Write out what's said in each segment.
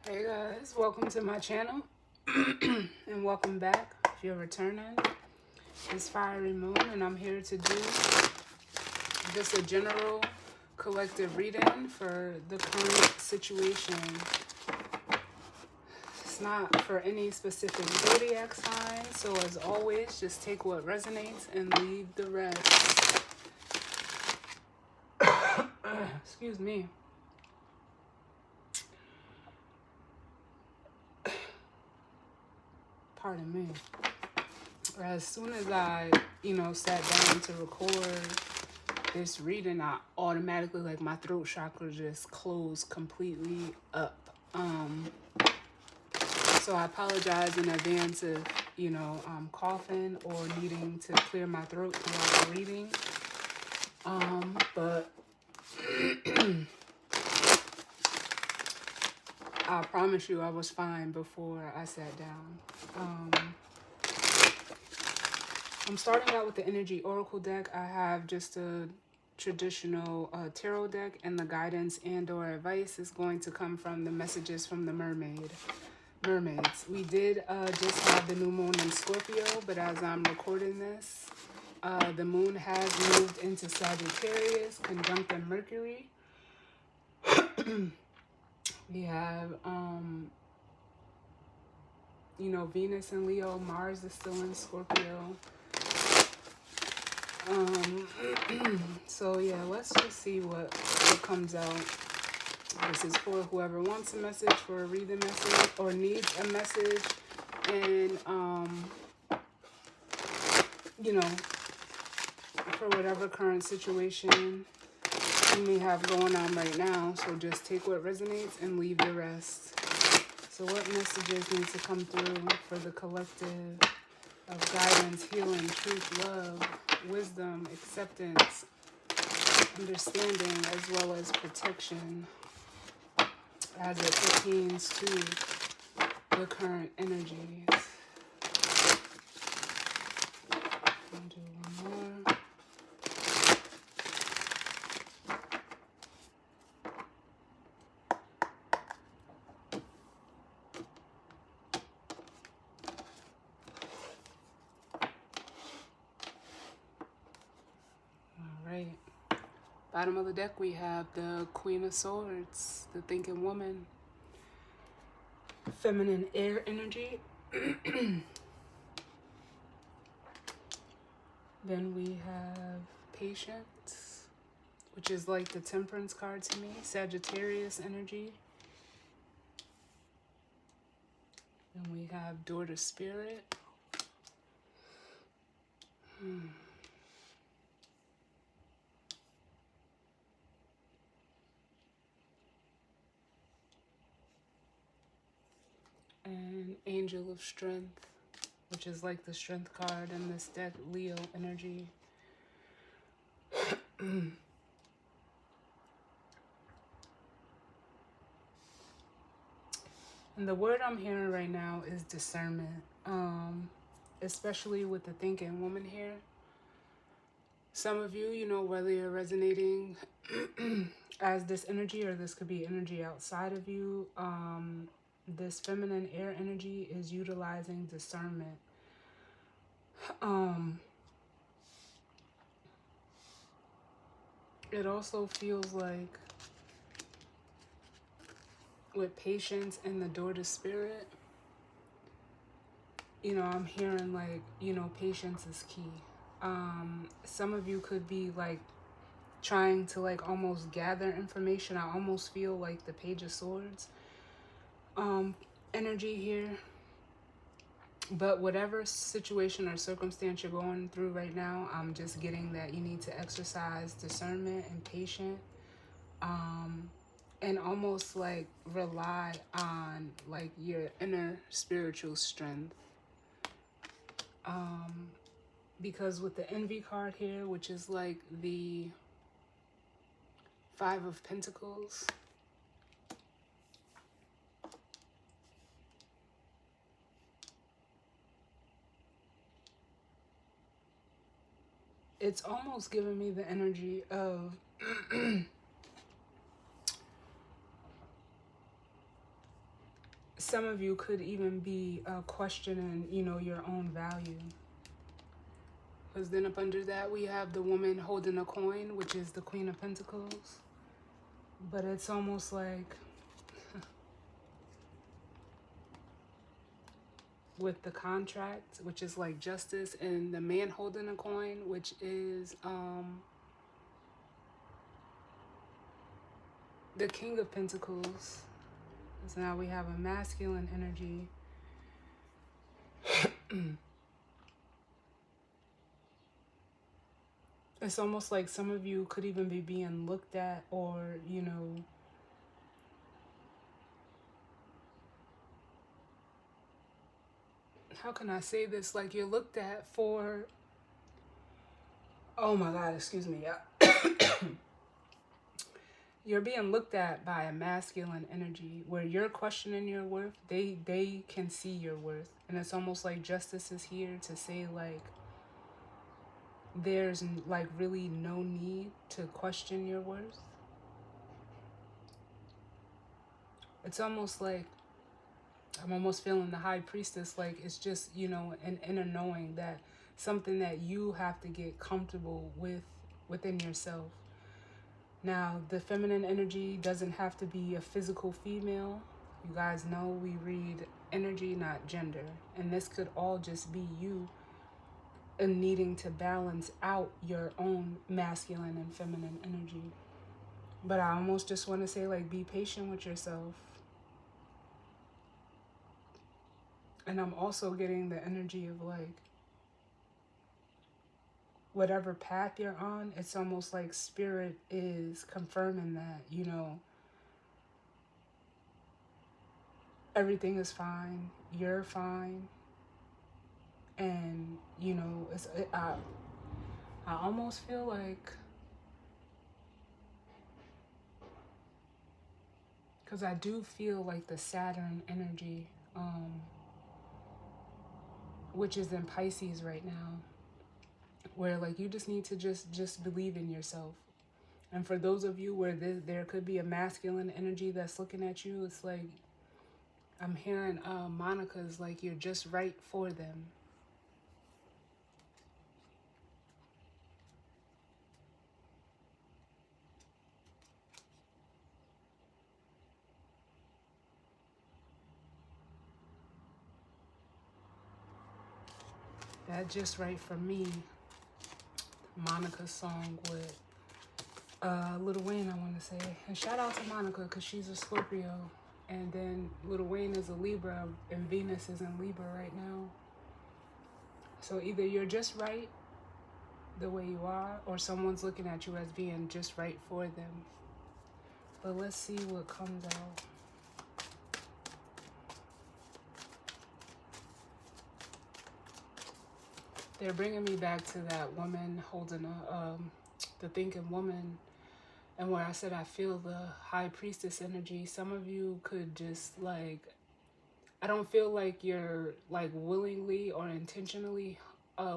Hey guys, welcome to my channel and welcome back if you're returning. It's Fiery Moon and I'm here to do just a general collective reading for the current situation. It's not for any specific zodiac sign, so as always, just take what resonates and leave the rest. Excuse me. Pardon me. As soon as I, sat down to record this reading, I automatically, my throat chakra just closed completely up. So I apologize in advance if, I'm coughing or needing to clear my throat throughout the reading. But I promise you I was fine before I sat down. I'm starting out with the Energy Oracle deck. I have just a traditional tarot deck, and the guidance and or advice is going to come from the messages from the mermaids. We did just have the new moon in Scorpio, but as I'm recording this, the moon has moved into Sagittarius, conjuncting Mercury. We have, Venus in Leo, Mars is still in Scorpio. So yeah, let's just see what comes out. This is for whoever wants a message, for a reading message, or needs a message, and for whatever current situation you may have going on right now. So just take what resonates and leave the rest. So what messages need to come through for the collective of guidance, healing, truth, love, wisdom, acceptance, understanding, as well as protection as it pertains to the current energies. I'll do one more. All right. Bottom of the deck, we have the Queen of Swords, the thinking woman, feminine air energy. Then we have Patience, which is like the Temperance card to me, Sagittarius energy. Then we have Daughter Spirit. And Angel of Strength, which is like the Strength card in this deck, Leo energy. And the word I'm hearing right now is discernment, especially with the thinking woman here. Some of you, whether you're resonating as this energy, or this could be energy outside of you, this feminine air energy is utilizing discernment. It also feels like with Patience and the Daughter Spirit, I'm hearing like, patience is key. Some of you could be like trying to like almost gather information. I almost feel like the Page of Swords energy here. But whatever situation or circumstance you're going through right now, I'm just getting that you need to exercise discernment and patience, and almost like rely on like your inner spiritual strength. Because with the Envy card here, which is like the Five of Pentacles, it's almost giving me the energy of some of you could even be questioning, you know, your own value. Because then up under that, we have the woman holding a coin, which is the Queen of Pentacles. But it's almost like with the contract, which is like justice, and the man holding a coin, which is the King of Pentacles. So now we have a masculine energy. It's almost like some of you could even be being looked at, or, you know, how can I say this? Like you're looked at for, oh my God, excuse me. You're being looked at by a masculine energy where you're questioning your worth. They can see your worth. And it's almost like justice is here to say, like, there's like really no need to question your worth. It's almost like I'm almost feeling the High Priestess, like it's just, you know, an inner knowing that something that you have to get comfortable with within yourself. Now, the feminine energy doesn't have to be a physical female. You guys know we read energy, not gender. And this could all just be you and needing to balance out your own masculine and feminine energy. But I almost just want to say, like, be patient with yourself. And I'm also getting the energy of, like, whatever path you're on, it's almost like spirit is confirming that, you know, everything is fine, you're fine. And, you know, I almost feel like, because I do feel like the Saturn energy, which is in Pisces right now, where like you just need to just believe in yourself. And for those of you where there could be a masculine energy that's looking at you, it's like I'm hearing Monica's like you're just right for them. That just right for me. Monica's song with Lil Wayne, I want to say. And shout out to Monica because she's a Scorpio. And then Lil Wayne is a Libra and Venus is in Libra right now. So either you're just right the way you are, or someone's looking at you as being just right for them. But let's see what comes out. They're bringing me back to that woman holding the thinking woman, and where I said I feel the High Priestess energy. Some of you could just like, I don't feel like you're like willingly or intentionally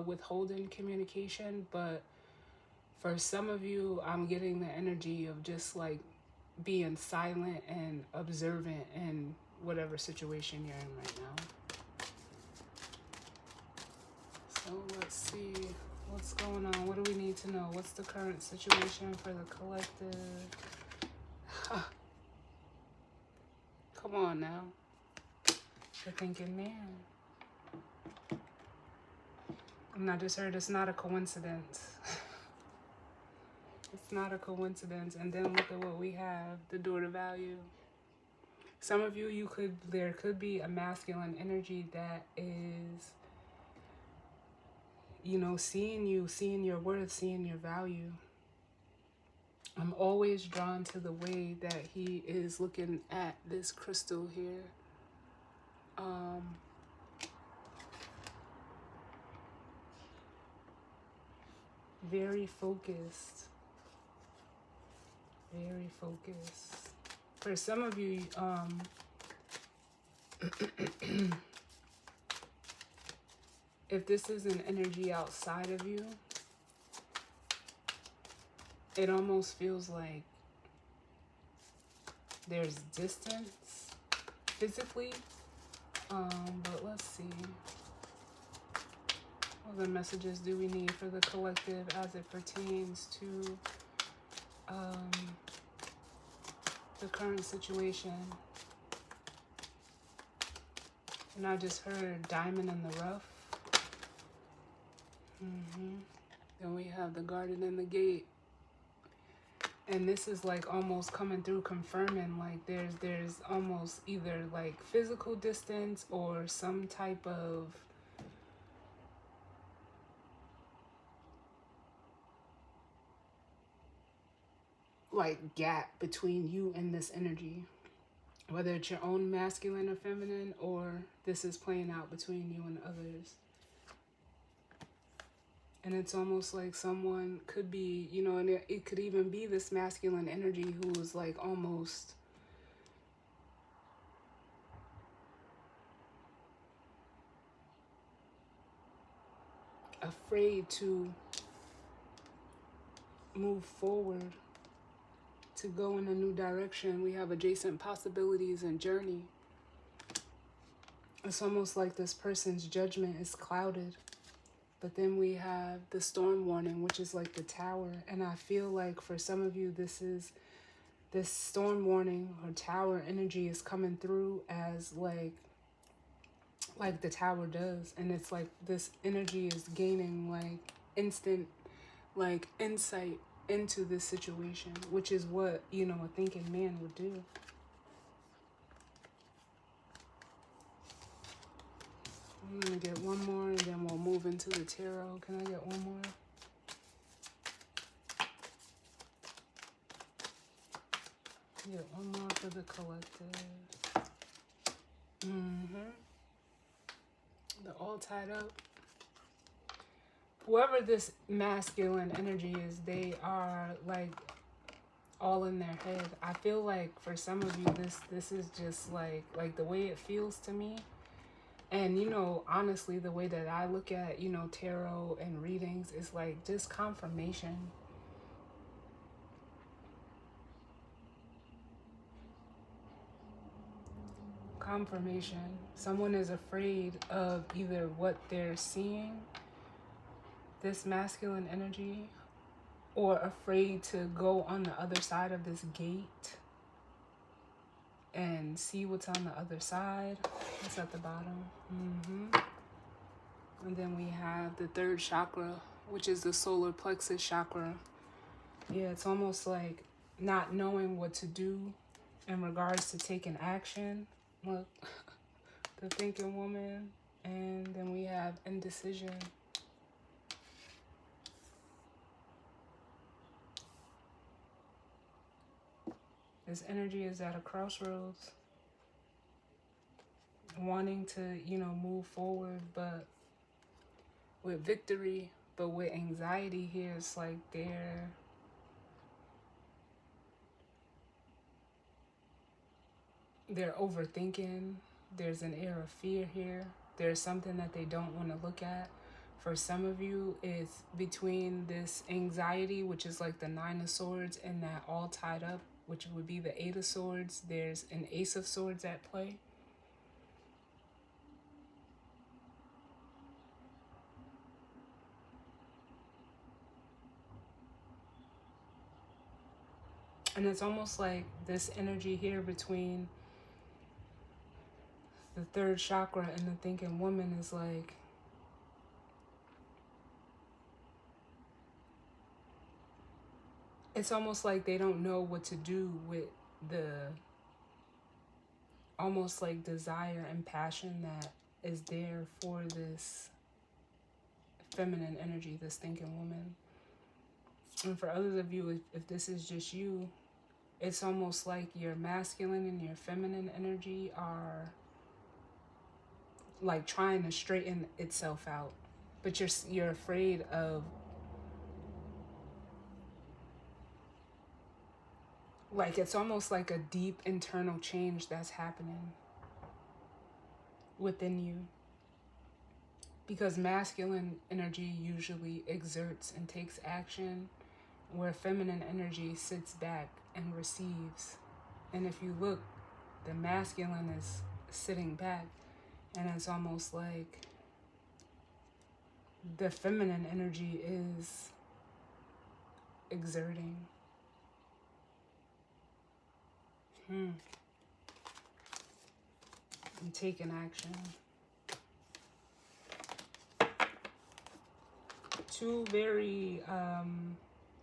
withholding communication, but for some of you, I'm getting the energy of just like being silent and observant in whatever situation you're in right now. So let's see what's going on. What do we need to know? What's the current situation for the collective? Come on now. The thinking man. And I just heard it's not a coincidence. It's not a coincidence. And then look at what we have, the door to value. Some of you, there could be a masculine energy that is, you know, seeing you, seeing your worth, seeing your value. I'm always drawn to the way that he is looking at this crystal here. Very focused. Very focused. For some of you, if this is an energy outside of you, it almost feels like there's distance physically. But let's see. What other messages do we need for the collective as it pertains to the current situation? And I just heard diamond in the rough. Then we have the garden and the gate. And this is like almost coming through confirming like there's almost either like physical distance or some type of like gap between you and this energy. Whether it's your own masculine or feminine, or this is playing out between you and others. And it's almost like someone could be, you know, and it could even be this masculine energy who is like almost afraid to move forward, to go in a new direction. We have adjacent possibilities and journey. It's almost like this person's judgment is clouded. But then we have the storm warning, which is like the tower. And I feel like for some of you, this storm warning or tower energy is coming through as like the tower does. And it's like this energy is gaining like instant like insight into this situation, which is what, you know, a thinking man would do. I'm gonna get one more and then we'll move into the tarot. Can I get one more? Get one more for the collective. They're all tied up. Whoever this masculine energy is, they are like all in their head. I feel like for some of you, this is just like the way it feels to me. And, you know, honestly, the way that I look at, you know, tarot and readings is like just confirmation. Confirmation. Someone is afraid of either what they're seeing, this masculine energy, or afraid to go on the other side of this gate and see what's on the other side. It's at the bottom. And then we have the third chakra, which is the solar plexus chakra. Yeah, it's almost like not knowing what to do in regards to taking action. Look, the thinking woman. And then we have indecision. This energy is at a crossroads, wanting to, you know, move forward, but with victory, but with anxiety here. It's like they're overthinking. There's an air of fear here. There's something that they don't want to look at. For some of you, it's between this anxiety, which is like the 9 of Swords, and that all tied up, which would be the 8 of Swords. There's an Ace of Swords at play. And it's almost like this energy here between the third chakra and the thinking woman is like, it's almost like they don't know what to do with the almost like desire and passion that is there for this feminine energy, this thinking woman. And for others of you, if this is just you, it's almost like your masculine and your feminine energy are like trying to straighten itself out, but you're afraid of like, it's almost like a deep internal change that's happening within you, because masculine energy usually exerts and takes action, where feminine energy sits back and receives. And if you look, the masculine is sitting back, and it's almost like the feminine energy is exerting. And taking action. Two very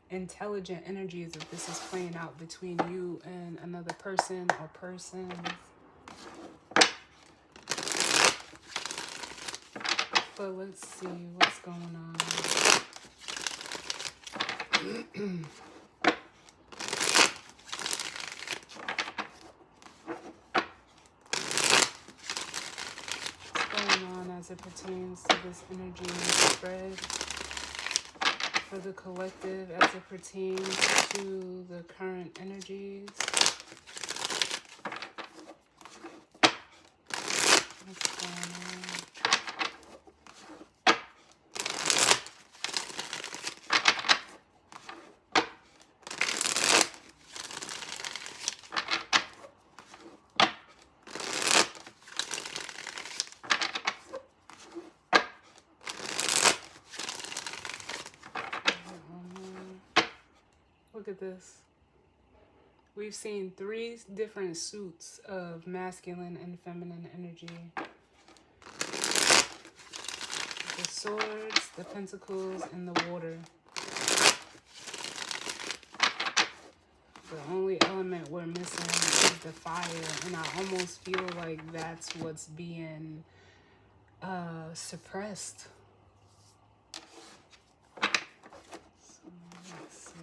intelligent energies if this is playing out between you and another person or persons. But let's see what's going on. What's going on as it pertains to this energy spread for the collective as it pertains to the current energies? What's going on? Look at this. We've seen 3 different suits of masculine and feminine energy. The swords, the pentacles, and the water. The only element we're missing is the fire, and I almost feel like that's what's being suppressed. So let's see.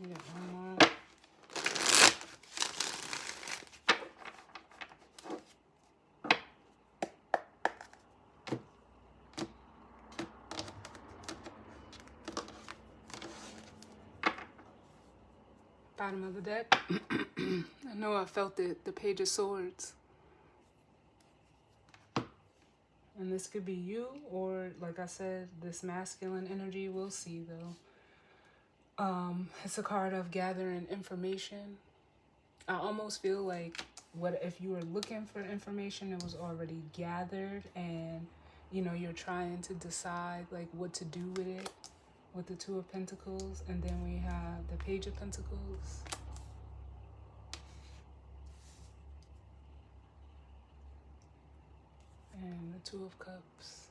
Get one more. Bottom of the deck. I know I felt it, the Page of Swords. And this could be you, or like I said, this masculine energy. We'll see though. It's a card of gathering information. I almost feel like what if you were looking for information, it was already gathered, and you know you're trying to decide like what to do with it, with the Two of Pentacles. And then we have the Page of Pentacles. And the Two of Cups.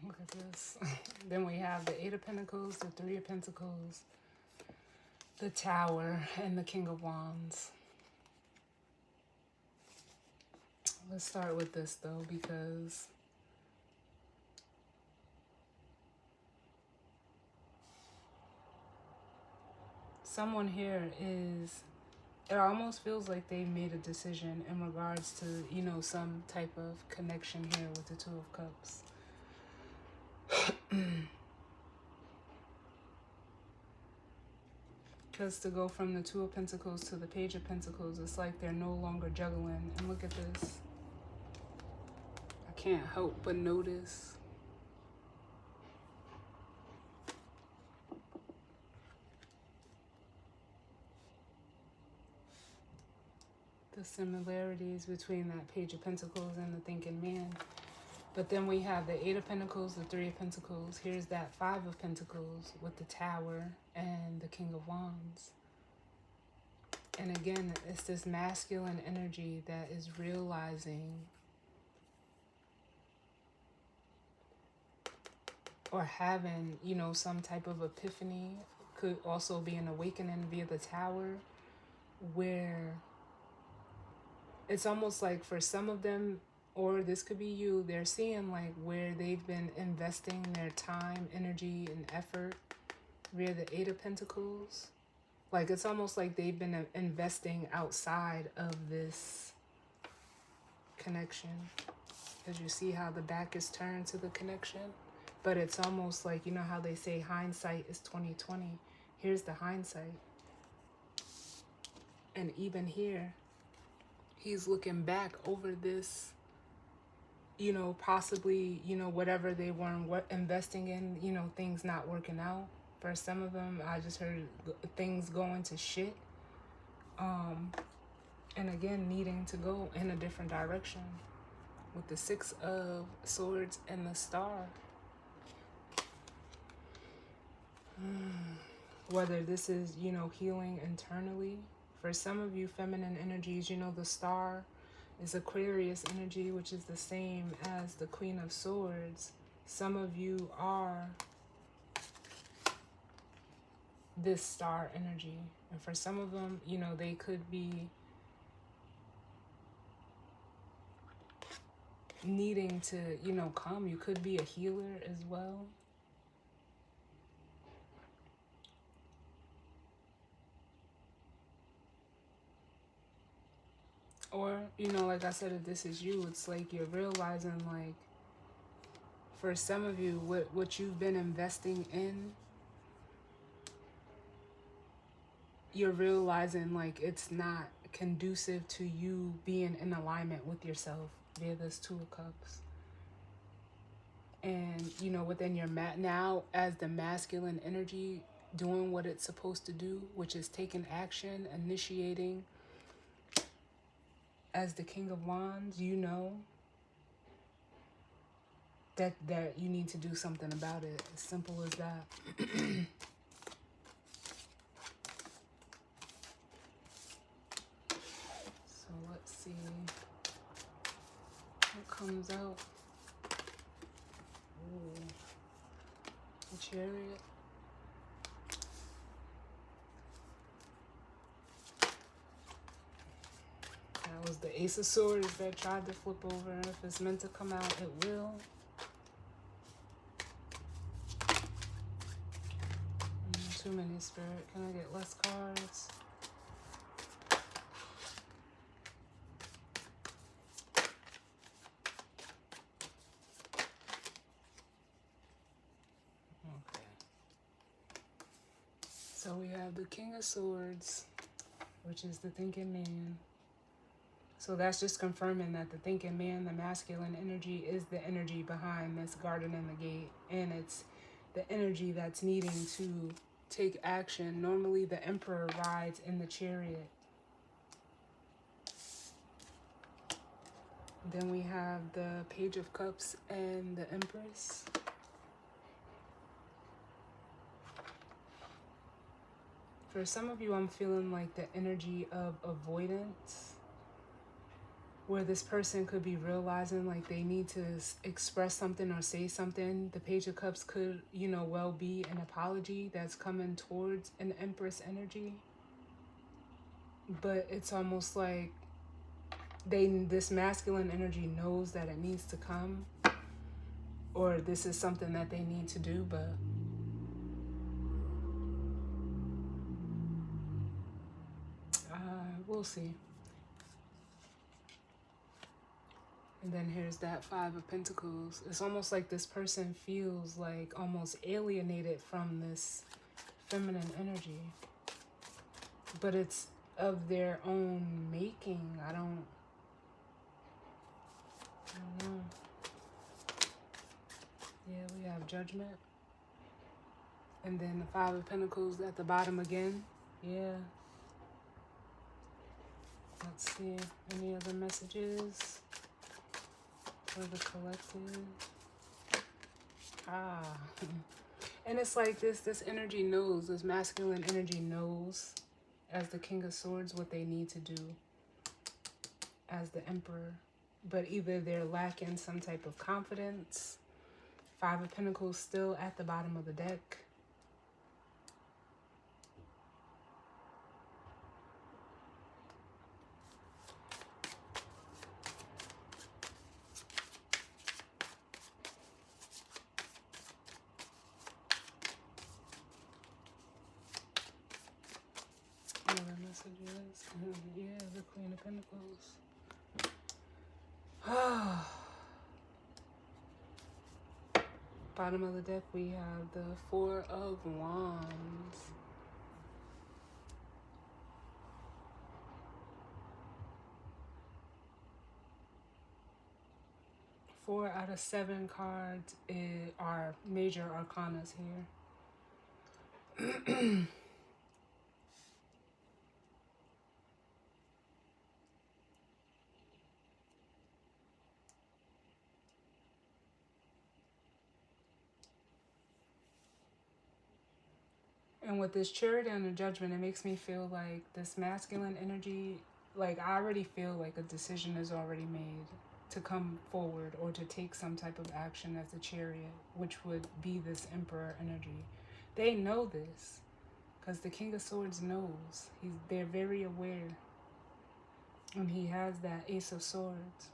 Look at this. Then we have the Eight of Pentacles, the Three of Pentacles, the Tower, and the King of Wands. Let's start with this though, because someone here is, it almost feels like they made a decision in regards to, you know, some type of connection here with the Two of Cups. Because to go from the Two of Pentacles to the Page of Pentacles, it's like they're no longer juggling. And look at this. I can't help but notice the similarities between that Page of Pentacles and the Thinking Man. But then we have the Eight of Pentacles, the Three of Pentacles. Here's that Five of Pentacles with the Tower and the King of Wands. And again, it's this masculine energy that is realizing or having, you know, some type of epiphany. Could also be an awakening via the Tower, where it's almost like for some of them, or this could be you, they're seeing like where they've been investing their time, energy, and effort via the Eight of Pentacles. Like it's almost like they've been investing outside of this connection. As you see how the back is turned to the connection. But it's almost like, you know how they say hindsight is 20/20. Here's the hindsight. And even here, He's looking back over this, you know, possibly, you know, whatever they were investing in, you know, things not working out. For some of them, I just heard things going to shit. And again, needing to go in a different direction with the Six of Swords and the Star. Whether this is, you know, healing internally. For some of you, feminine energies, you know, the Star is Aquarius energy, which is the same as the Queen of Swords. Some of you are this Star energy. And for some of them, you know, they could be needing to, you know, come. You could be a healer as well. Or, you know, like I said, if this is you, it's like you're realizing, like, for some of you, what you've been investing in, you're realizing, like, it's not conducive to you being in alignment with yourself via this Two of Cups. And, you know, within your now as the masculine energy doing what it's supposed to do, which is taking action, initiating, as the King of Wands, you know that you need to do something about it. As simple as that. So let's see what comes out. Ooh. The Chariot. That was the Ace of Swords that tried to flip over. And if it's meant to come out, it will. Too many, Spirit. Can I get less cards? Okay. So we have the King of Swords, which is the thinking man. So that's just confirming that the thinking man, the masculine energy, is the energy behind this garden and the gate. And it's the energy that's needing to take action. Normally the Emperor rides in the Chariot. Then we have the Page of Cups and the Empress. For some of you, I'm feeling like the energy of avoidance, where this person could be realizing like they need to express something or say something. The Page of Cups could, you know, well be an apology that's coming towards an Empress energy. But it's almost like this masculine energy knows that it needs to come, or this is something that they need to do, but we'll see. And then here's that Five of Pentacles. It's almost like this person feels like almost alienated from this feminine energy. But it's of their own making. I don't know. Yeah, we have Judgment. And then the Five of Pentacles at the bottom again. Yeah. Let's see. Any other messages for the collective? And it's like this energy knows, this masculine energy knows, as the King of Swords, what they need to do as the Emperor. But either they're lacking some type of confidence. Five of Pentacles still at the bottom of the deck. Other messages. Yeah, the Queen of Pentacles. Bottom of the deck, we have the Four of Wands. 4 out of 7 cards are major arcanas here. And with this Chariot and the Judgment, it makes me feel like this masculine energy, like I already feel like a decision is already made to come forward or to take some type of action as a Chariot, which would be this Emperor energy. They know this because the King of Swords knows. They're very aware. And he has that Ace of Swords.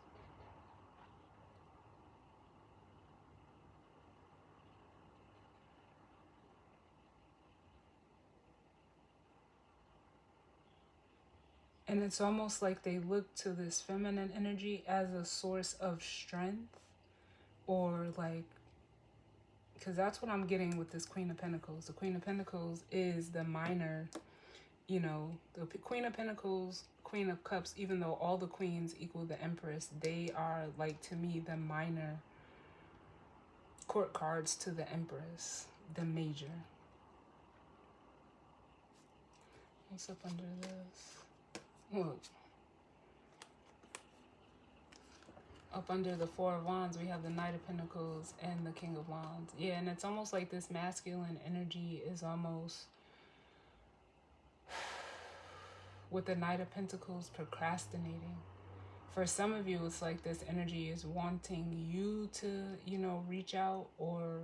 And it's almost like they look to this feminine energy as a source of strength, or like, because that's what I'm getting with this Queen of Pentacles. The Queen of Pentacles is the minor, you know, the Queen of Pentacles, Queen of Cups, even though all the queens equal the Empress, they are, like, to me, the minor court cards to the Empress, the major. What's up under this? Look. Up under the Four of Wands, we have the Knight of Pentacles and the King of Wands. Yeah, and it's almost like this masculine energy is almost, with the Knight of Pentacles, procrastinating. For some of you, it's like this energy is wanting you to, you know, reach out or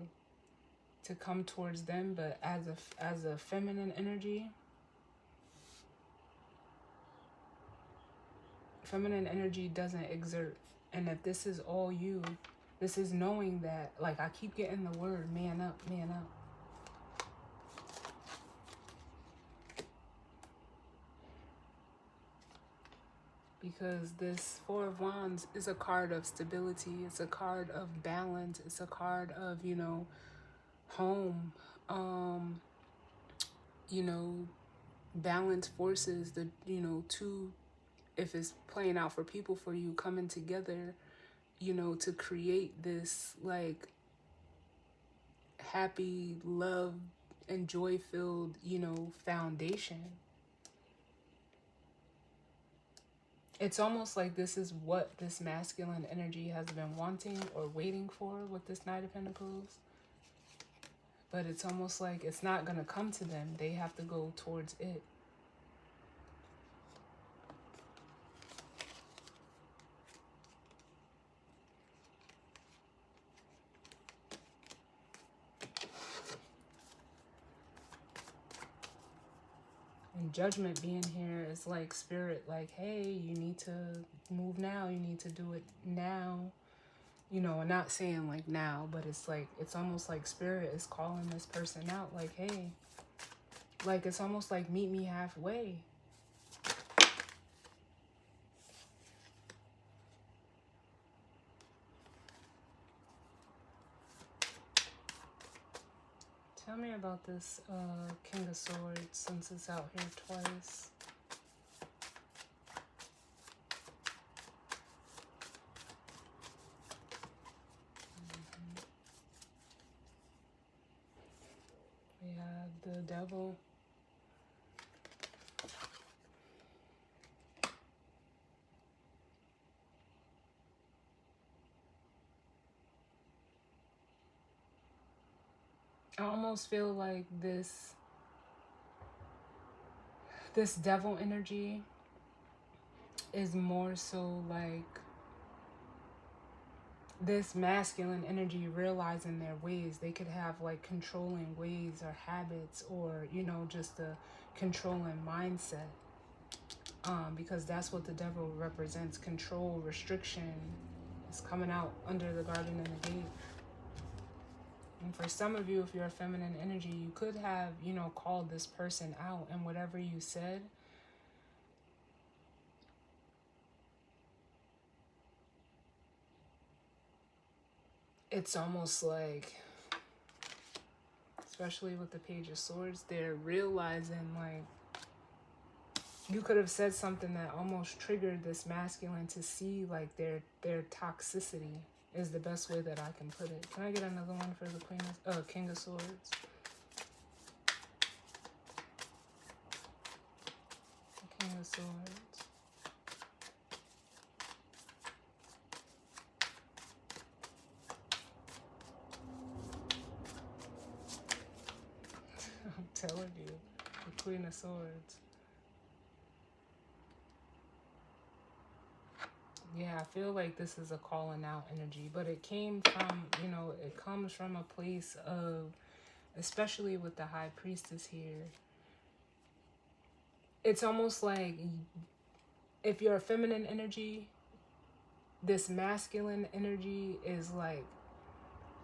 to come towards them, but as a feminine energy, feminine energy doesn't exert. And if this is all you, this is knowing that, like, I keep getting the word man up, man up. Because this Four of Wands is a card of stability. It's a card of balance. It's a card of, you know, home. You know, balance forces, the, you know, two, if it's playing out for people, for you coming together, you know, to create this, like, happy, love, and joy-filled, you know, foundation. It's almost like this is what this masculine energy has been wanting or waiting for with this Knight of Pentacles. But it's almost like it's not going to come to them. They have to go towards it. And Judgment being here is like Spirit, like, hey, you need to move now. You need to do it now. You know, and not saying like now, but it's like, it's almost like Spirit is calling this person out, like, hey, like, it's almost like meet me halfway. Tell me about this King of Swords, since it's out here twice. We have the Devil. I almost feel like this Devil energy is more so like this masculine energy realizing their ways. They could have like controlling ways or habits, or, you know, just a controlling mindset. Because that's what the Devil represents: control, restriction. It's coming out under the Garden and the Gate. And for some of you, if you're a feminine energy, you could have, you know, called this person out, and whatever you said, it's almost like, especially with the Page of Swords, they're realizing, like, you could have said something that almost triggered this masculine to see like their toxicity is the best way that I can put it. Can I get another one for the King of Swords? King of Swords. I'm telling you, the Queen of Swords. Yeah, I feel like this is a calling out energy, but it came from, you know, it comes from a place of, especially with the High Priestess here, it's almost like if you're a feminine energy, this masculine energy is like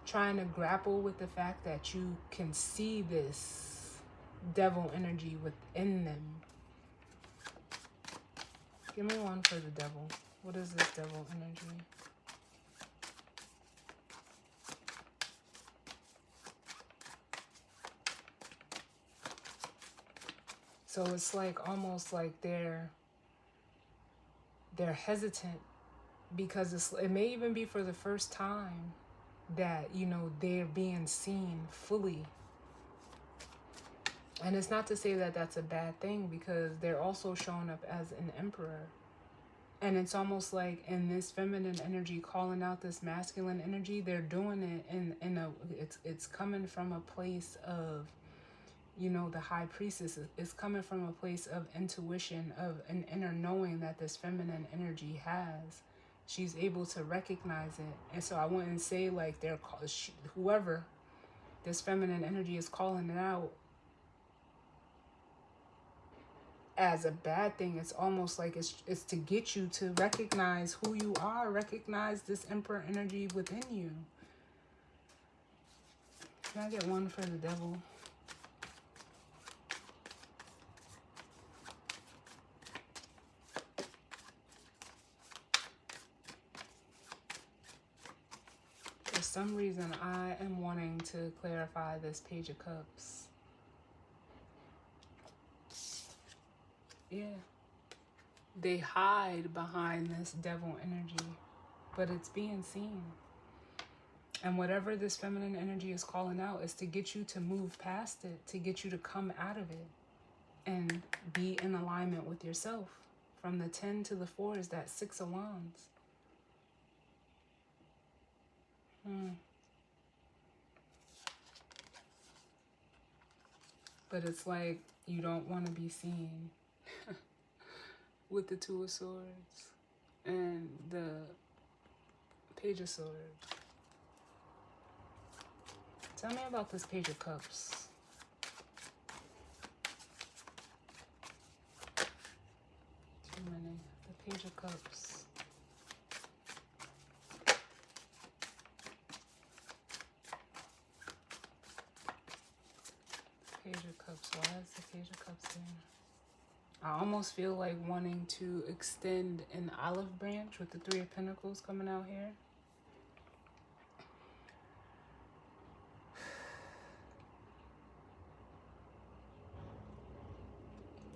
trying to grapple with the fact that you can see this devil energy within them. Give me one for the devil. What is this devil energy? So it's like almost like they're hesitant because it may even be for the first time that, you know, they're being seen fully. And it's not to say that that's a bad thing, because they're also showing up as an emperor. And it's almost like in this feminine energy calling out this masculine energy, they're doing it in a, it's coming from a place of, you know, the High Priestess is coming from a place of intuition, of an inner knowing that this feminine energy has. She's able to recognize it. And so I wouldn't say like whoever this feminine energy is calling it out as a bad thing. It's almost like it's to get you to recognize who you are, recognize this emperor energy within you. Can I get one for the devil? For some reason, I am wanting to clarify this Page of Cups. Yeah. They hide behind this devil energy, but it's being seen. And whatever this feminine energy is calling out is to get you to move past it, to get you to come out of it and be in alignment with yourself. From the 10 to the 4 is that 6 of Wands. But it's like you don't want to be seen with the 2 of Swords and the Page of Swords. Tell me about this Page of Cups. Too many. The Page of Cups. Page of Cups. Why is the Page of Cups there? I almost feel like wanting to extend an olive branch with the 3 of Pentacles coming out here.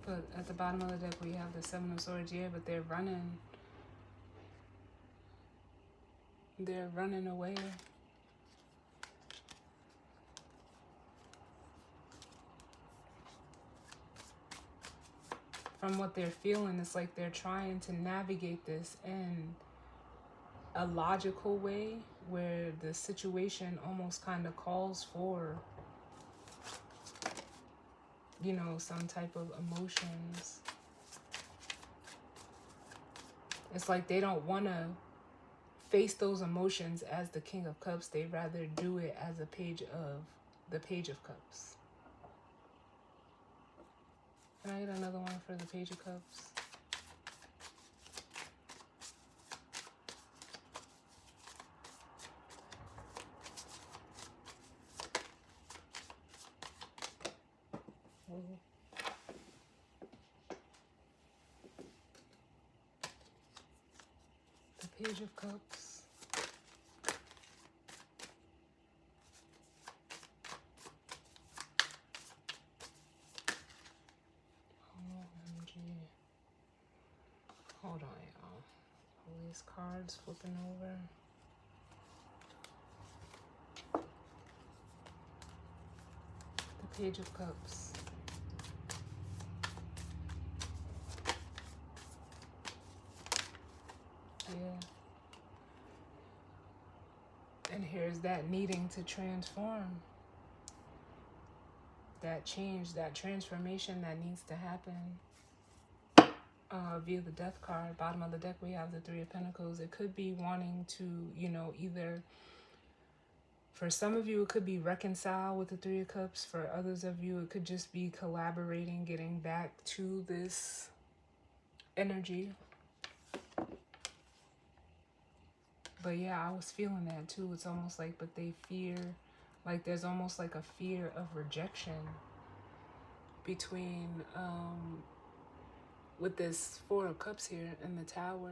But at the bottom of the deck we have the 7 of Swords here, but they're running. They're running away. From what they're feeling, it's like they're trying to navigate this in a logical way where the situation almost kind of calls for, you know, some type of emotions. It's like they don't want to face those emotions as the King of Cups. They rather do it as the Page of Cups. Can I get another one for the Page of Cups? The Page of Cups. OMG. cards flipping over. The Page of Cups. Yeah. And here's that needing to transform. That change, that transformation that needs to happen. Via the Death card, bottom of the deck, we have the Three of Pentacles. It could be wanting to, you know, either, for some of you, it could be reconcile with the Three of Cups. For others of you, it could just be collaborating, getting back to this energy. But yeah, I was feeling that too. It's almost like, but they fear, like there's almost like a fear of rejection between, with this Four of Cups here in the Tower.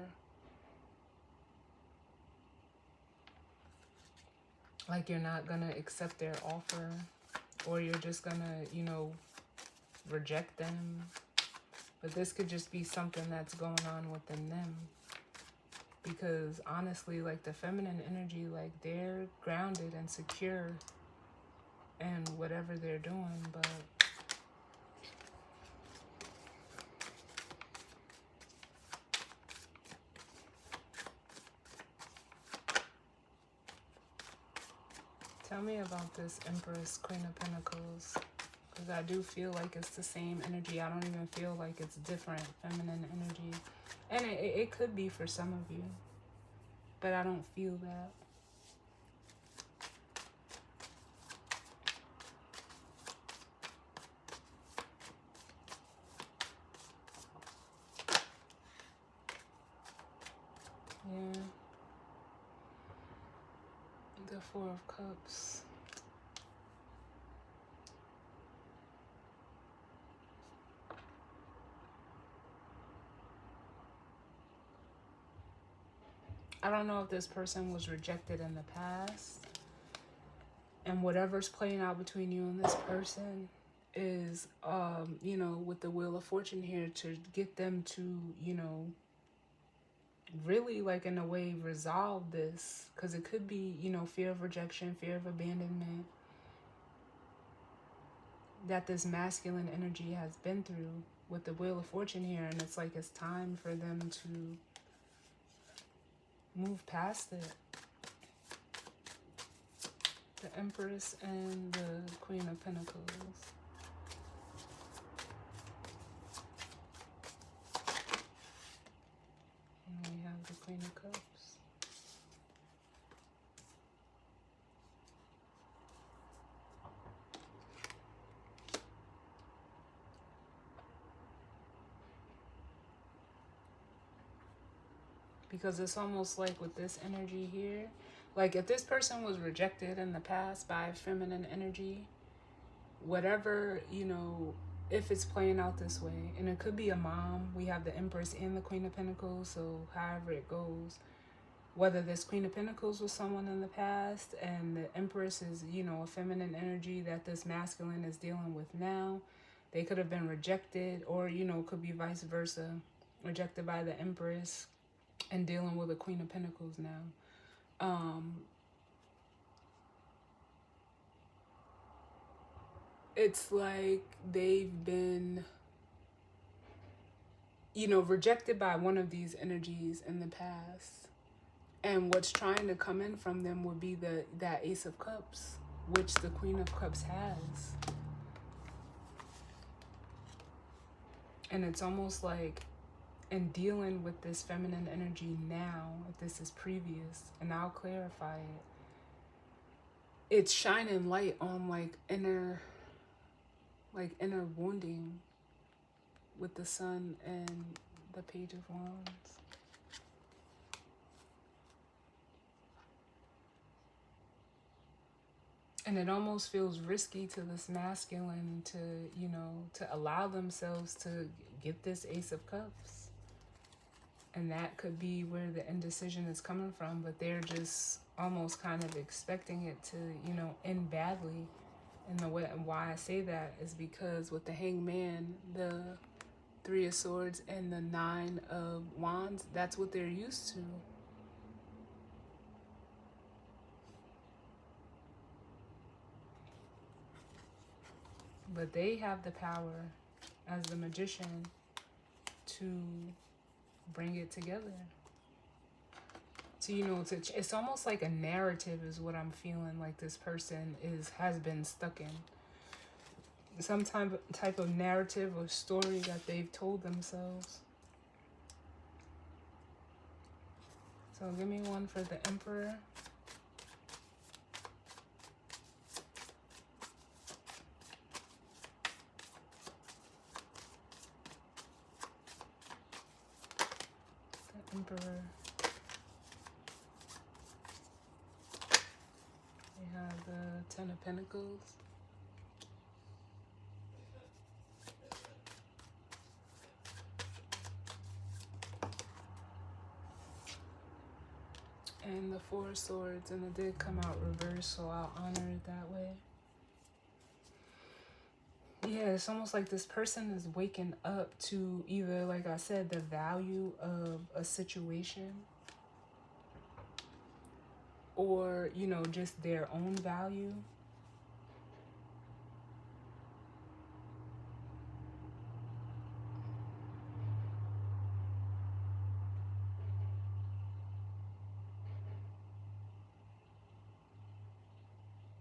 Like you're not gonna accept their offer, or you're just gonna, you know, reject them. But this could just be something that's going on within them. Because honestly, like the feminine energy, like they're grounded and secure in whatever they're doing, but tell me about this Empress, Queen of Pentacles. Because I do feel like it's the same energy. I don't even feel like it's different feminine energy. And it could be for some of you. But I don't feel that. Yeah. The Four of Cups. I don't know if this person was rejected in the past. And whatever's playing out between you and this person is, you know, with the Wheel of Fortune here, to get them to, you know, really, like, in a way, resolve this. Because it could be, you know, fear of rejection, fear of abandonment that this masculine energy has been through with the Wheel of Fortune here. And it's like it's time for them to move past it. The Empress and the Queen of Pentacles. And we have the Queen of Cups. Because it's almost like with this energy here, like if this person was rejected in the past by feminine energy, whatever, you know, if it's playing out this way, and it could be a mom, we have the Empress and the Queen of Pentacles, so however it goes, whether this Queen of Pentacles was someone in the past and the Empress is, you know, a feminine energy that this masculine is dealing with now, they could have been rejected, or, you know, could be vice versa, rejected by the Empress and dealing with a Queen of Pentacles now. It's like they've been, you know, rejected by one of these energies in the past. And what's trying to come in from them would be that Ace of Cups, which the Queen of Cups has. And it's almost like, in dealing with this feminine energy now, if this is previous, and I'll clarify it, it's shining light on like inner wounding with the Sun and the Page of Wands. And it almost feels risky to this masculine to, you know, to allow themselves to get this Ace of Cups. And that could be where the indecision is coming from, but they're just almost kind of expecting it to, you know, end badly. And the way, and why I say that is because with the Hangman, the Three of Swords, and the Nine of Wands, that's what they're used to. But they have the power as the magician to bring it together. So, you know, it's almost like a narrative is what I'm feeling like this person has been stuck in. Some type of narrative or story that they've told themselves. So give me one for the Emperor. The Emperor. We have the Ten of Pentacles. And the Four of Swords, and it did come out reversed, so I'll honor it that way. Yeah, it's almost like this person is waking up to either, like I said, the value of a situation, or, you know, just their own value.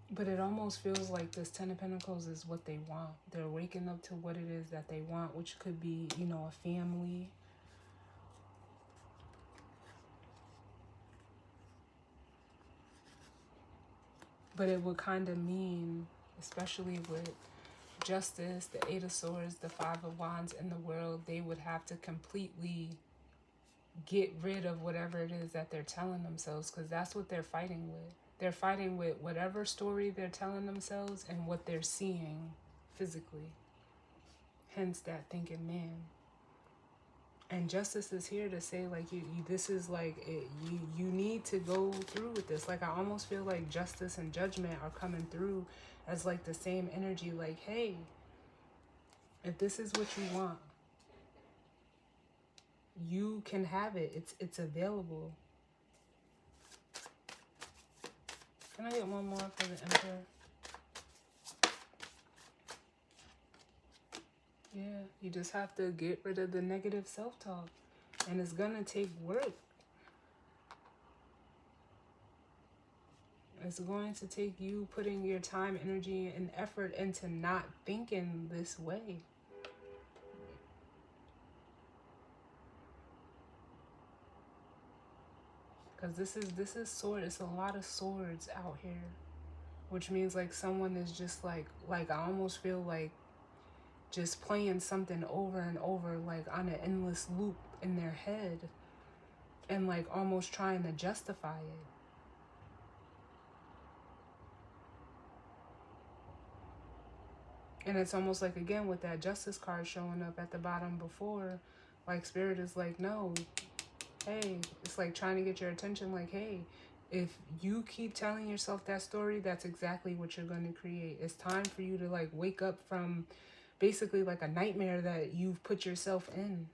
But it almost feels like this Ten of Pentacles is what they want. They're waking up to what it is that they want, which could be, you know, a family. But it would kind of mean, especially with Justice, the Eight of Swords, the Five of Wands in the World, they would have to completely get rid of whatever it is that they're telling themselves, because that's what they're fighting with. They're fighting with whatever story they're telling themselves and what they're seeing physically. Hence that thinking man. And Justice is here to say, like, this is like, you need to go through with this. Like, I almost feel like Justice and Judgment are coming through as like the same energy. Like, hey, if this is what you want, you can have it. It's available. Can I get one more for the Emperor? Yeah, you just have to get rid of the negative self-talk. And it's gonna take work. It's going to take you putting your time, energy, and effort into not thinking this way. Because this is sword. It's a lot of swords out here. Which means like someone is just like I almost feel like just playing something over and over, like on an endless loop in their head. And like almost trying to justify it. And it's almost like, again, with that Justice card showing up at the bottom before, like Spirit is like, no, hey, it's like trying to get your attention, like, hey, if you keep telling yourself that story, that's exactly what you're going to create. It's time for you to like wake up from basically like a nightmare that you've put yourself in.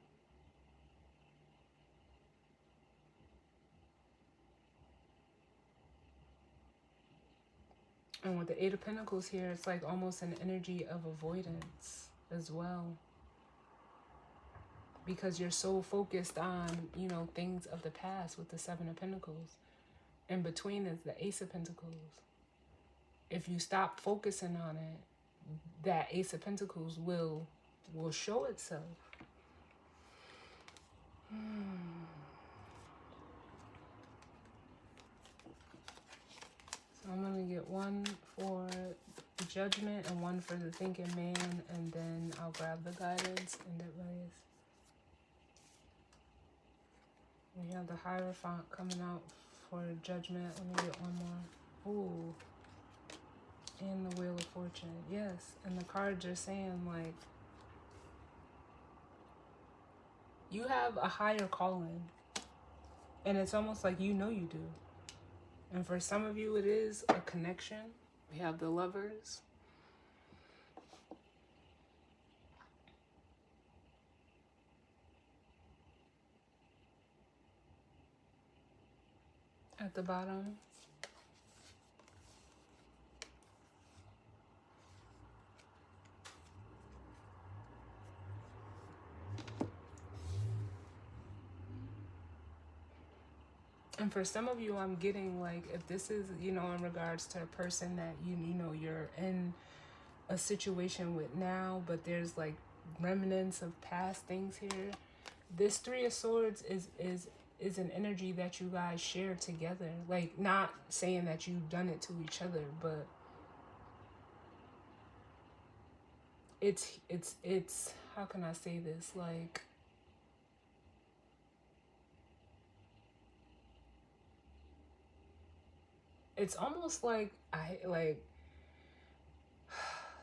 And with the Eight of Pentacles here, it's like almost an energy of avoidance as well. Because you're so focused on, you know, things of the past with the Seven of Pentacles. In between is the Ace of Pentacles. If you stop focusing on it, that Ace of Pentacles will show itself. So I'm going to get one for Judgment and one for the Thinking Man, and then I'll grab the guidance and advice. We have the Hierophant coming out for Judgment. Let me get one more. Ooh. And the Wheel of Fortune. Yes. And the cards are saying, like, you have a higher calling. And it's almost like you know you do. And for some of you, it is a connection. We have the Lovers. At the bottom. And for some of you, I'm getting like, if this is, you know, in regards to a person that you know you're in a situation with now, but there's like remnants of past things here. This Three of Swords is an energy that you guys share together. Like, not saying that you've done it to each other, but it's how can I say this? Like, it's almost like the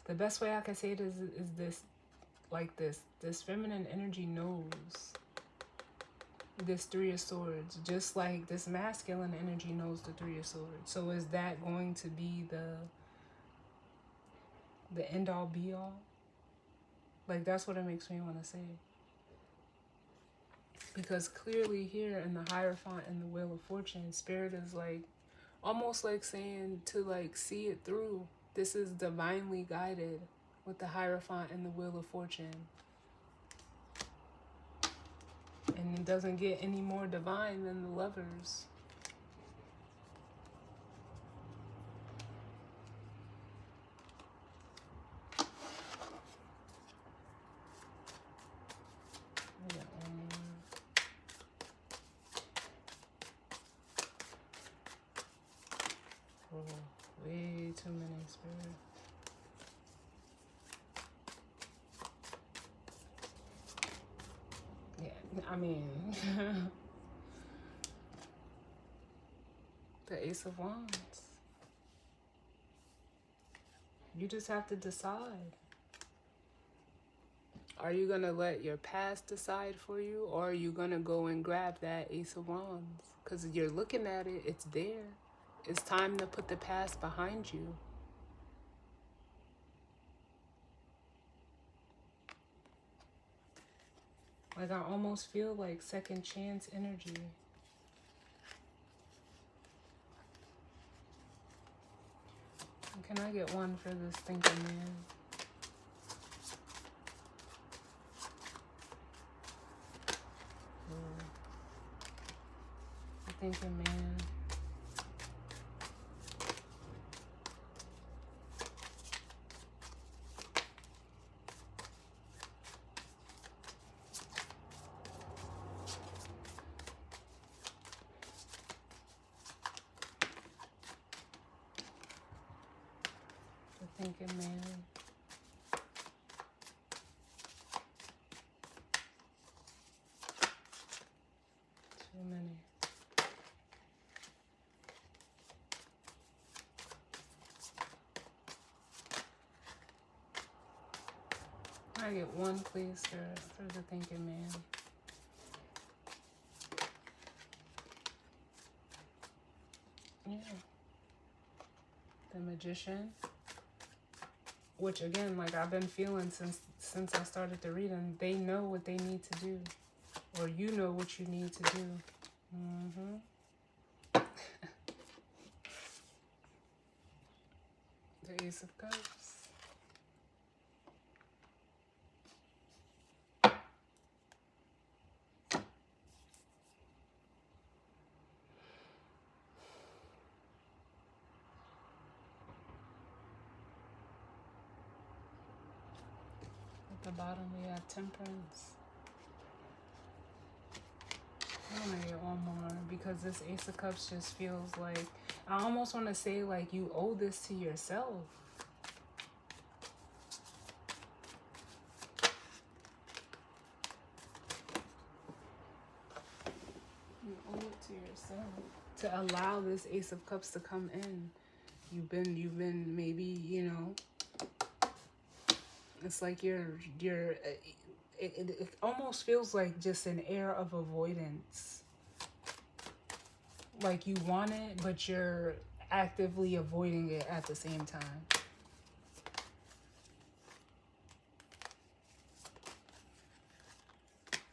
best way I can say it is this, like this feminine energy knows this Three of Swords, just like this masculine energy knows the Three of Swords. So is that going to be the end all be all? Like, that's what it makes me want to say. Because clearly here in the Hierophant and the Wheel of Fortune, Spirit is like, almost like saying to like see it through. This is divinely guided with the Hierophant and the Wheel of Fortune. And it doesn't get any more divine than the Lovers. Oh, way too many, Spirit. Yeah, I mean, the Ace of Wands. You just have to decide. Are you going to let your past decide for you, or are you going to go and grab that Ace of Wands? Because you're looking at it, it's there. It's time to put the past behind you. Like, I almost feel like second chance energy. Can I get one for this thinking man? The thinking man. The thinking man. Too many. I get one, please, for the thinking man. Yeah. The Magician. Which, again, like I've been feeling since I started the reading, they know what they need to do. Or you know what you need to do. The Ace of Cups. At the bottom we have Temperance. I'm gonna get one more because this Ace of Cups just feels like, I almost want to say like you owe this to yourself. You owe it to yourself to allow this Ace of Cups to come in. You've been maybe, you know, it's like it almost feels like just an air of avoidance. Like you want it, but you're actively avoiding it at the same time.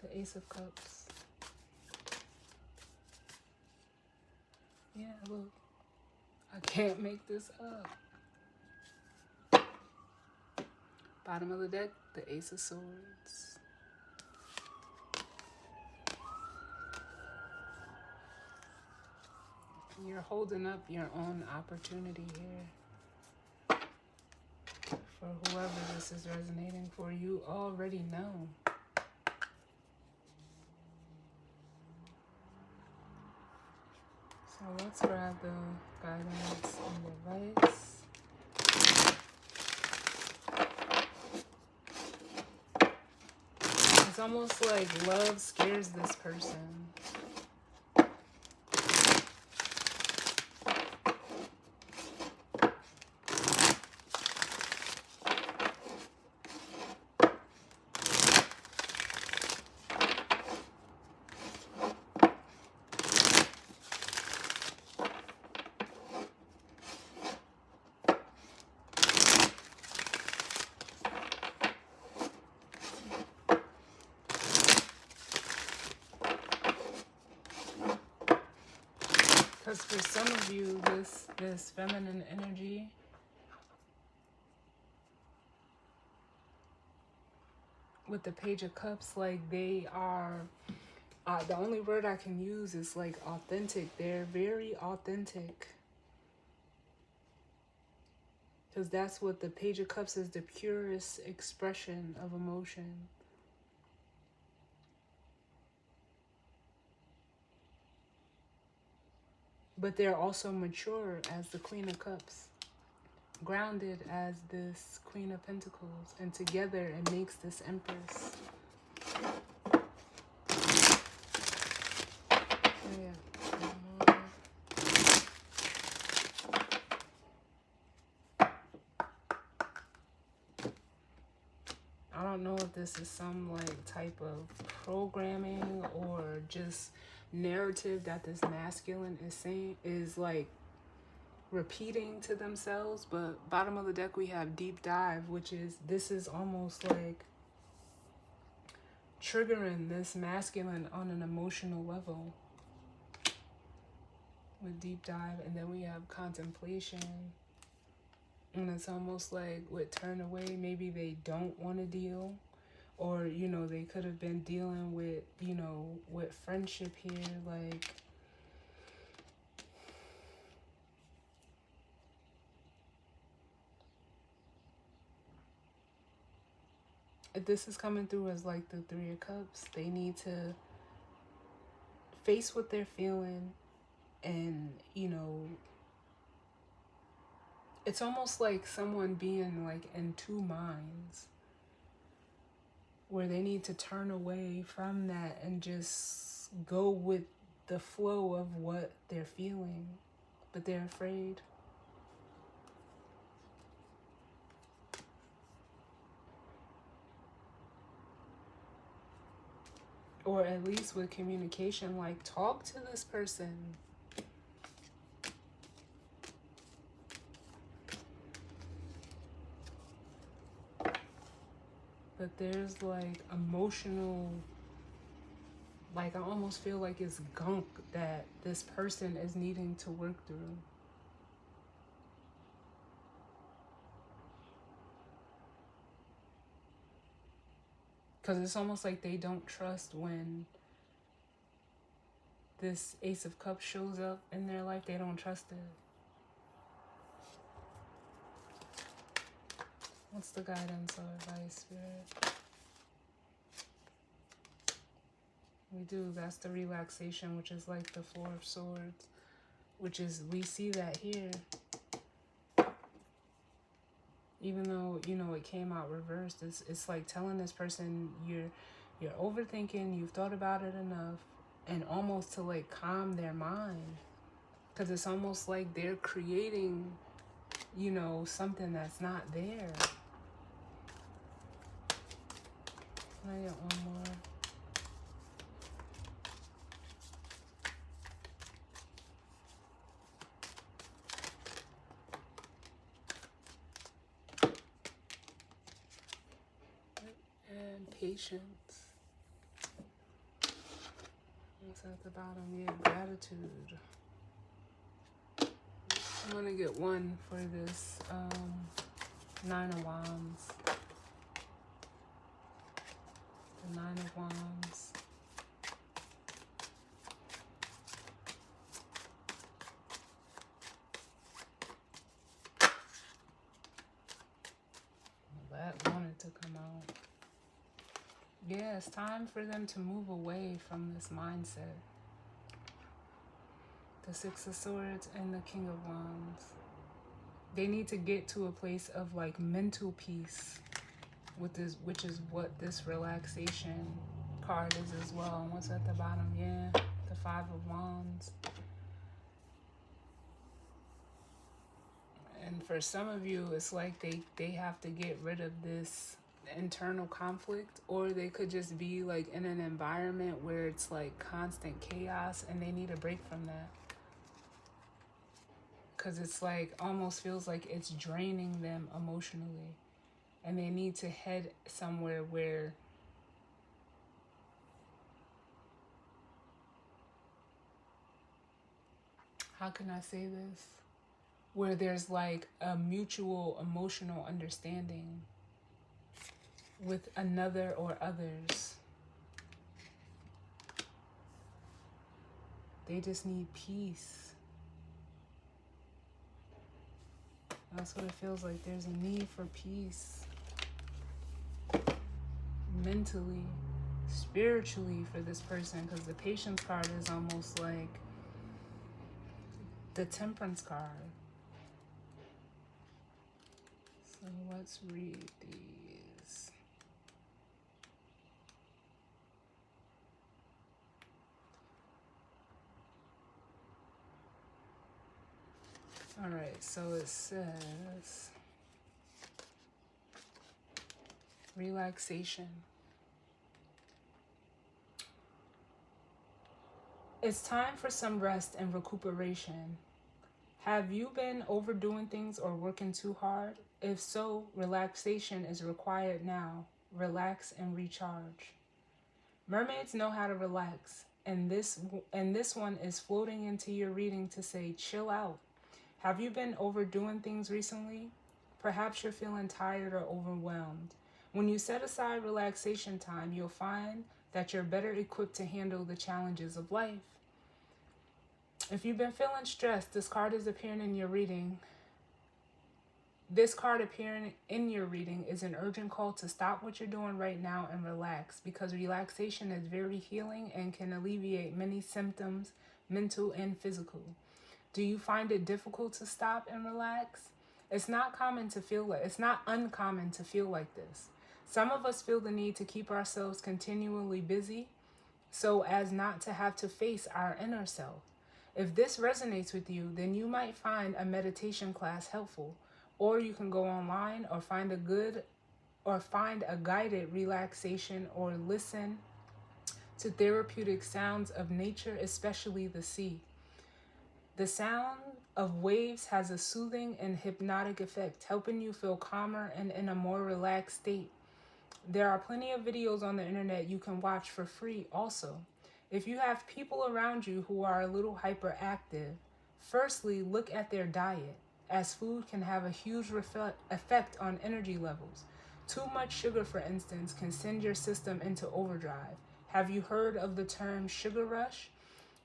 The Ace of Cups. Yeah, look. I can't make this up. Bottom of the deck, the Ace of Swords. You're holding up your own opportunity here. For whoever this is resonating for, you already know. So let's grab the guidance and advice. It's almost like love scares this person. Because for some of you, this feminine energy, with the Page of Cups, like they are, the only word I can use is like authentic. They're very authentic. Because that's what the Page of Cups is, the purest expression of emotion. But they're also mature as the Queen of Cups, grounded as this Queen of Pentacles, and together it makes this Empress. Yeah. I don't know if this is some like type of programming or just narrative that this masculine is saying, is like repeating to themselves. But bottom of the deck we have Deep Dive, which is, this is almost like triggering this masculine on an emotional level with Deep Dive. And then we have Contemplation, and it's almost like with Turn Away, maybe they don't want to deal, or you know, they could have been dealing with, you know, with friendship here. Like this is coming through as like the Three of Cups. They need to face what they're feeling, and you know, it's almost like someone being like in two minds, where they need to turn away from that and just go with the flow of what they're feeling, but they're afraid. Or at least with communication, like talk to this person. But there's like emotional, like I almost feel like it's gunk that this person is needing to work through. Because it's almost like they don't trust when this Ace of Cups shows up in their life. They don't trust it. What's the guidance or advice, Spirit? We do. That's the relaxation, which is like the Four of Swords, which is, we see that here. Even though, you know, it came out reversed, it's like telling this person you're overthinking, you've thought about it enough, and almost to like calm their mind. Because it's almost like they're creating, you know, something that's not there. I get one more. And patience. What's at the bottom? Yeah, gratitude. I'm gonna get one for this Nine of Wands. The Nine of Wands. Yeah, it's time for them to move away from this mindset. The Six of Swords and the King of Wands. They need to get to a place of like mental peace with this, which is what this relaxation card is as well. And what's at the bottom? Yeah, the Five of Wands. And for some of you, it's like they have to get rid of this internal conflict, or they could just be like in an environment where it's like constant chaos and they need a break from that. Because it's like almost feels like it's draining them emotionally. And they need to head somewhere where how can I say this? Where there's like a mutual emotional understanding with another or others. They just need peace. That's what it feels like. There's a need for peace. Mentally, spiritually for this person. Because the Patience card is almost like the Temperance card. So let's read these. All right, so it says relaxation. It's time for some rest and recuperation. Have you been overdoing things or working too hard? If so, relaxation is required now. Relax and recharge. Mermaids know how to relax, and this one is floating into your reading to say, chill out. Have you been overdoing things recently? Perhaps you're feeling tired or overwhelmed. When you set aside relaxation time, you'll find that you're better equipped to handle the challenges of life. If you've been feeling stressed, this card is appearing in your reading. This card appearing in your reading is an urgent call to stop what you're doing right now and relax, because relaxation is very healing and can alleviate many symptoms, mental and physical. Do you find it difficult to stop and relax? It's not uncommon to feel like this. Some of us feel the need to keep ourselves continually busy so as not to have to face our inner self. If this resonates with you, then you might find a meditation class helpful, or you can go online or find a guided relaxation, or listen to therapeutic sounds of nature, especially the sea. The sound of waves has a soothing and hypnotic effect, helping you feel calmer and in a more relaxed state. There are plenty of videos on the internet you can watch for free also. If you have people around you who are a little hyperactive, firstly, look at their diet, as food can have a huge effect on energy levels. Too much sugar, for instance, can send your system into overdrive. Have you heard of the term sugar rush?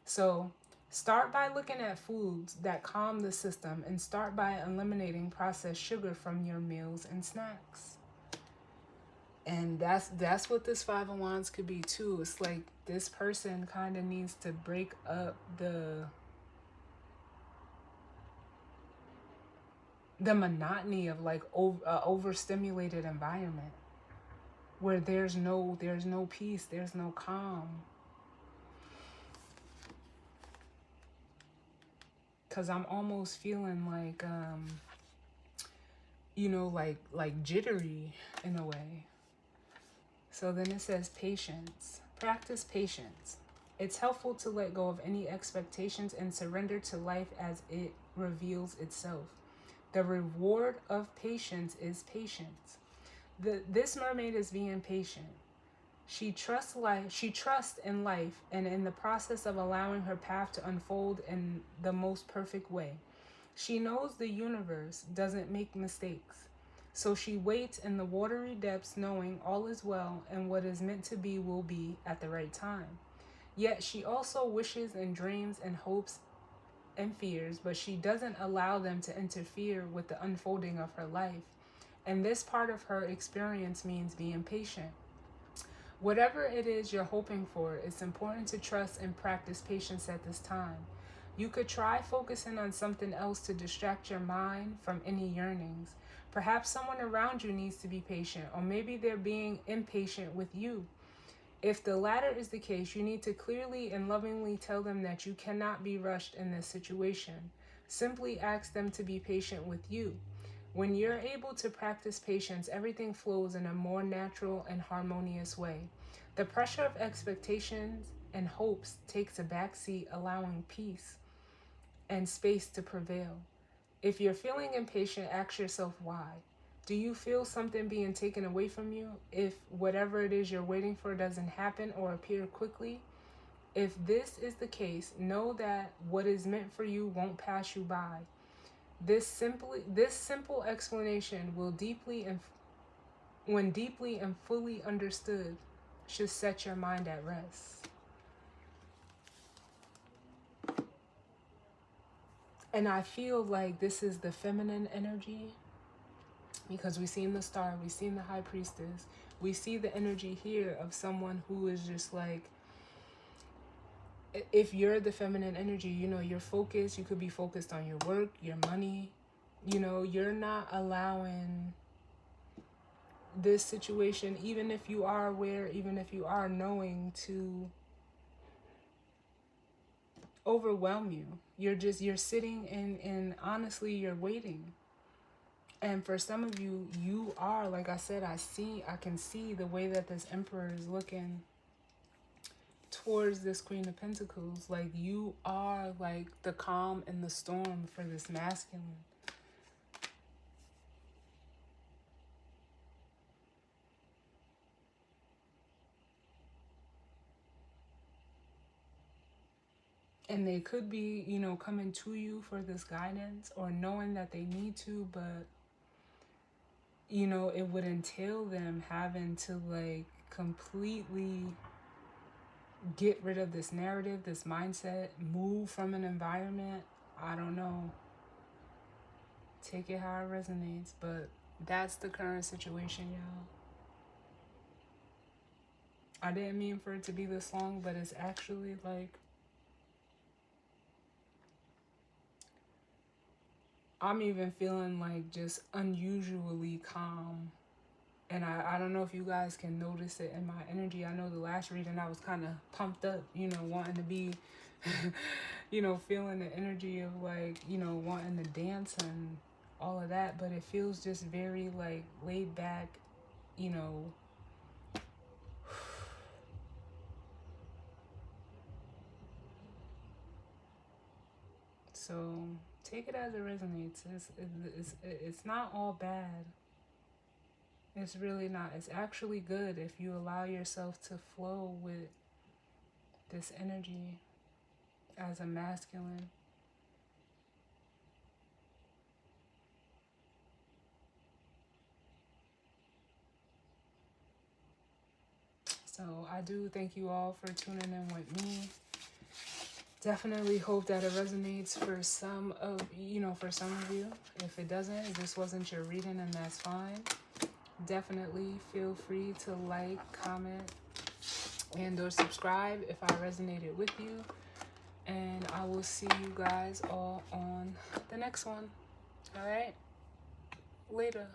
So, start by looking at foods that calm the system, and start by eliminating processed sugar from your meals and snacks. And that's what this Five of Wands could be too. It's like this person kind of needs to break up the monotony of like overstimulated environment where there's no peace, there's no calm. Cause I'm almost feeling like like jittery in a way. So then it says patience. Practice patience. It's helpful to let go of any expectations and surrender to life as it reveals itself. The reward of patience is patience. This mermaid is being patient. She trusts in life, and in the process of allowing her path to unfold in the most perfect way. She knows the universe doesn't make mistakes. So she waits in the watery depths, knowing all is well and what is meant to be will be at the right time. Yet she also wishes and dreams and hopes and fears, but she doesn't allow them to interfere with the unfolding of her life. And this part of her experience means being patient. Whatever it is you're hoping for, it's important to trust and practice patience at this time. You could try focusing on something else to distract your mind from any yearnings. Perhaps someone around you needs to be patient, or maybe they're being impatient with you. If the latter is the case, you need to clearly and lovingly tell them that you cannot be rushed in this situation. Simply ask them to be patient with you. When you're able to practice patience, everything flows in a more natural and harmonious way. The pressure of expectations and hopes takes a backseat, allowing peace and space to prevail. If you're feeling impatient, ask yourself why. Do you feel something being taken away from you? If whatever it is you're waiting for doesn't happen or appear quickly? If this is the case, know that what is meant for you won't pass you by. This simple explanation will when deeply and fully understood, should set your mind at rest. And I feel like this is the feminine energy, because we've seen the star, we've seen the high priestess, we see the energy here of someone who is just like, if you're the feminine energy, you know, you're focused, you could be focused on your work, your money, you know, you're not allowing this situation, even if you are aware, even if you are knowing, to overwhelm you. You're sitting and honestly, you're waiting. And for some of you, you are, like I said, I can see the way that this Emperor is looking towards this Queen of Pentacles. Like, you are like the calm in the storm for this masculine. And they could be, you know, coming to you for this guidance, or knowing that they need to, but, you know, it would entail them having to like completely get rid of this narrative, this mindset, move from an environment. I don't know. Take it how it resonates, but that's the current situation, y'all. I didn't mean for it to be this long, but it's actually like, I'm even feeling like just unusually calm. And I don't know if you guys can notice it in my energy. I know the last reading I was kind of pumped up, you know, wanting to be, you know, feeling the energy of like, you know, wanting to dance and all of that. But it feels just very like laid back, you know. So take it as it resonates. It's not all bad. It's really not. It's actually good if you allow yourself to flow with this energy as a masculine. So I do thank you all for tuning in with me. Definitely hope that it resonates for some of you. If it doesn't, this wasn't your reading, and that's fine. Definitely feel free to like, comment, and or subscribe if I resonated with you. And I will see you guys all on the next one. All right? Later.